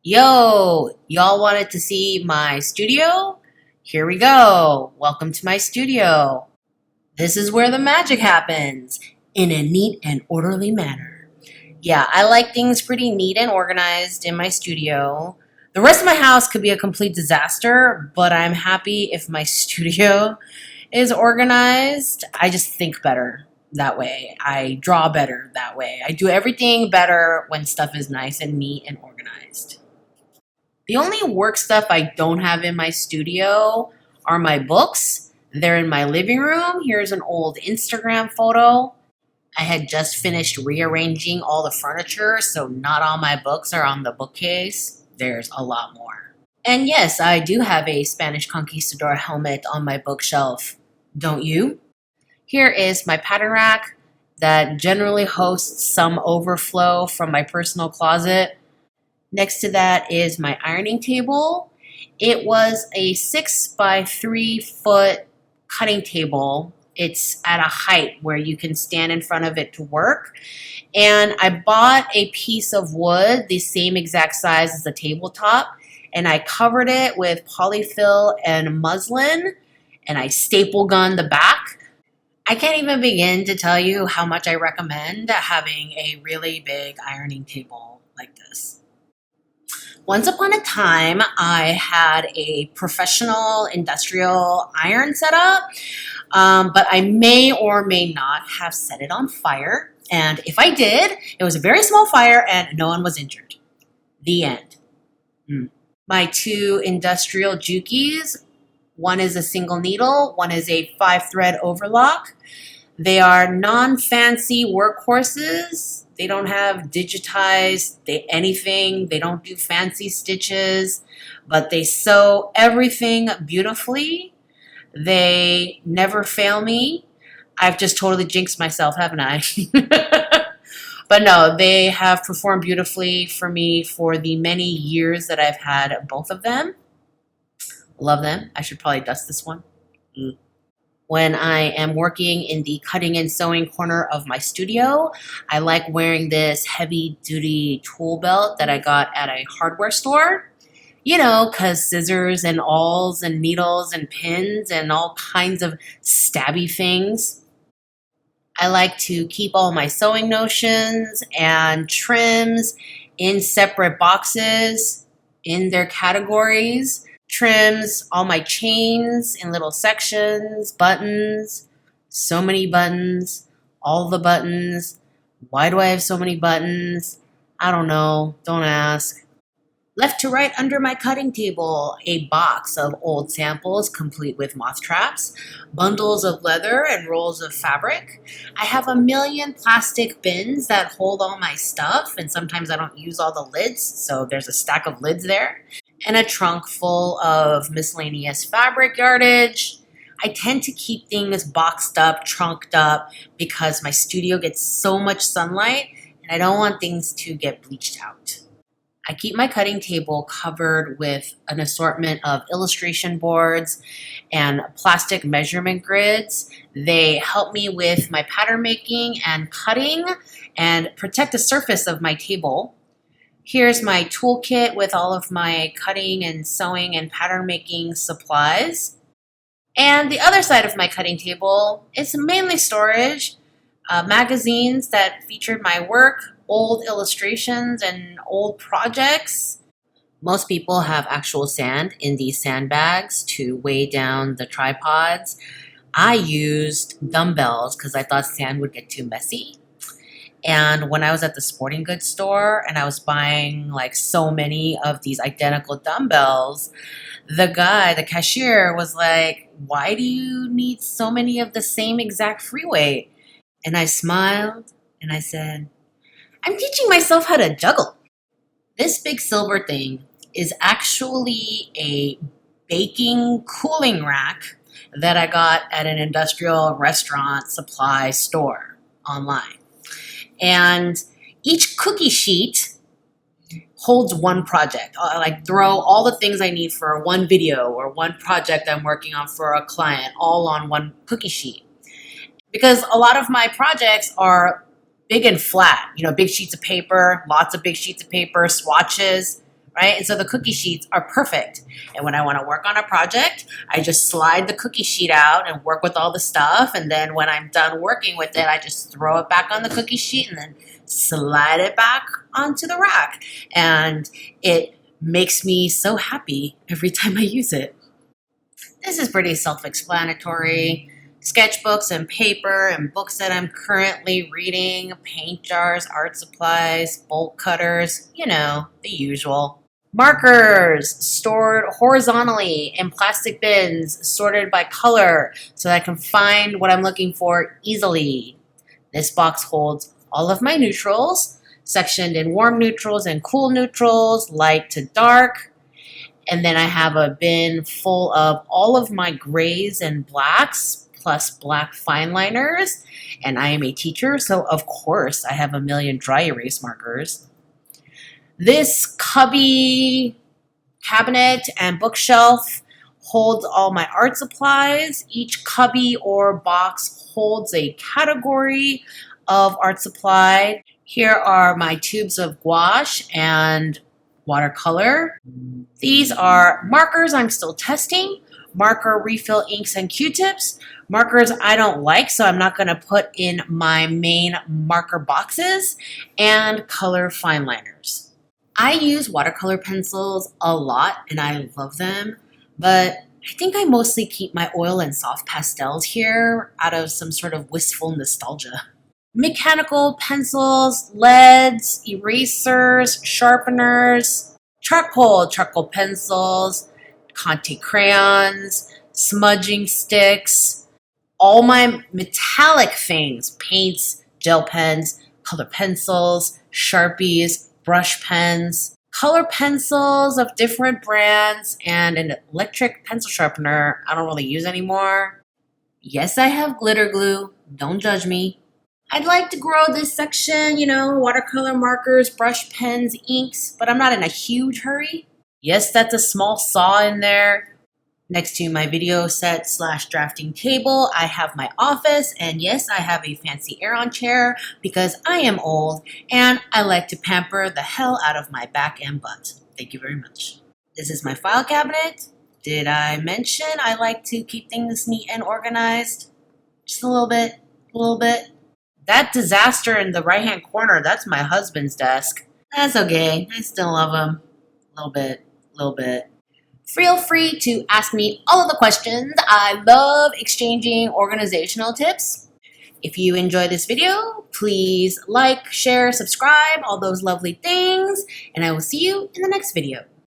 Yo, y'all wanted to see my studio? Here we go. Welcome to my studio. This is where the magic happens in a neat and orderly manner. Yeah, I like things pretty neat and organized in my studio. The rest of my house could be a complete disaster, but I'm happy if my studio is organized. I just think better that way. I draw better that way. I do everything better when stuff is nice and neat and organized. The only work stuff I don't have in my studio are my books. They're in my living room. Here's an old Instagram photo. I had just finished rearranging all the furniture, so not all my books are on the bookcase. There's a lot more. And yes, I do have a Spanish conquistador helmet on my bookshelf. Don't you? Here is my pattern rack that generally hosts some overflow from my personal closet. Next to that is my ironing table. It was a 6 by 3 foot cutting table. It's at a height where you can stand in front of it to work. And I bought a piece of wood, the same exact size as the tabletop, and I covered it with polyfill and muslin, and I staple gunned the back. I can't even begin to tell you how much I recommend having a really big ironing table like this. Once upon a time, I had a professional industrial iron setup, but I may or may not have set it on fire. And if I did, it was a very small fire and no one was injured. The end. My two industrial Jukies, one is a single needle, one is a 5-thread overlock. They are non-fancy workhorses. They don't have digitized anything. They don't do fancy stitches, but they sew everything beautifully. They never fail me. I've just totally jinxed myself, haven't I? But no, they have performed beautifully for me for the many years that I've had both of them. Love them. I should probably dust this one. When I am working in the cutting and sewing corner of my studio, I like wearing this heavy-duty tool belt that I got at a hardware store. You know, because scissors and awls and needles and pins and all kinds of stabby things. I like to keep all my sewing notions and trims in separate boxes in their categories. Trims, all my chains in little sections, buttons, so many buttons, all the buttons. Why do I have so many buttons? I don't know, don't ask. Left to right under my cutting table, a box of old samples complete with moth traps, bundles of leather and rolls of fabric. I have a million plastic bins that hold all my stuff, and sometimes I don't use all the lids, so there's a stack of lids there. And a trunk full of miscellaneous fabric yardage. I tend to keep things boxed up, trunked up, because my studio gets so much sunlight and I don't want things to get bleached out. I keep my cutting table covered with an assortment of illustration boards and plastic measurement grids. They help me with my pattern making and cutting and protect the surface of my table. Here's my toolkit with all of my cutting and sewing and pattern making supplies. And the other side of my cutting table is mainly storage, magazines that featured my work, old illustrations, and old projects. Most people have actual sand in these sandbags to weigh down the tripods. I used dumbbells because I thought sand would get too messy. And when I was at the sporting goods store and I was buying like so many of these identical dumbbells, the cashier was like, "Why do you need so many of the same exact free weight?" And I smiled and I said, "I'm teaching myself how to juggle." This big silver thing is actually a baking cooling rack that I got at an industrial restaurant supply store online. And each cookie sheet holds one project. I like throw all the things I need for one video or one project I'm working on for a client all on one cookie sheet. Because a lot of my projects are big and flat, big sheets of paper, lots of big sheets of paper, swatches, right? And so the cookie sheets are perfect. And when I want to work on a project, I just slide the cookie sheet out and work with all the stuff. And then when I'm done working with it, I just throw it back on the cookie sheet and then slide it back onto the rack. And it makes me so happy every time I use it. This is pretty self-explanatory. Sketchbooks and paper and books that I'm currently reading, paint jars, art supplies, bolt cutters, you know, the usual. Markers stored horizontally in plastic bins, sorted by color so that I can find what I'm looking for easily. This box holds all of my neutrals, sectioned in warm neutrals and cool neutrals, light to dark. And then I have a bin full of all of my grays and blacks, plus black fine liners. And I am a teacher, so of course I have a million dry erase markers. This cubby, cabinet, and bookshelf holds all my art supplies. Each cubby or box holds a category of art supply. Here are my tubes of gouache and watercolor. These are markers I'm still testing, marker refill inks and Q-tips, markers I don't like, so I'm not going to put in my main marker boxes, and color fine liners. I use watercolor pencils a lot and I love them, but I think I mostly keep my oil and soft pastels here out of some sort of wistful nostalgia. Mechanical pencils, leads, erasers, sharpeners, charcoal pencils, Conte crayons, smudging sticks, all my metallic things, paints, gel pens, color pencils, Sharpies, brush pens, color pencils of different brands, and an electric pencil sharpener I don't really use anymore. Yes, I have glitter glue. Don't judge me. I'd like to grow this section, you know, watercolor markers, brush pens, inks, but I'm not in a huge hurry. Yes, that's a small saw in there. Next to my video set / drafting table, I have my office, and yes, I have a fancy Aeron chair because I am old and I like to pamper the hell out of my back and butt. Thank you very much. This is my file cabinet. Did I mention I like to keep things neat and organized? Just a little bit, a little bit. That disaster in the right-hand corner, that's my husband's desk. That's okay. I still love him. A little bit, a little bit. Feel free to ask me all of the questions. I love exchanging organizational tips. If you enjoy this video, please like, share, subscribe, all those lovely things, and I will see you in the next video.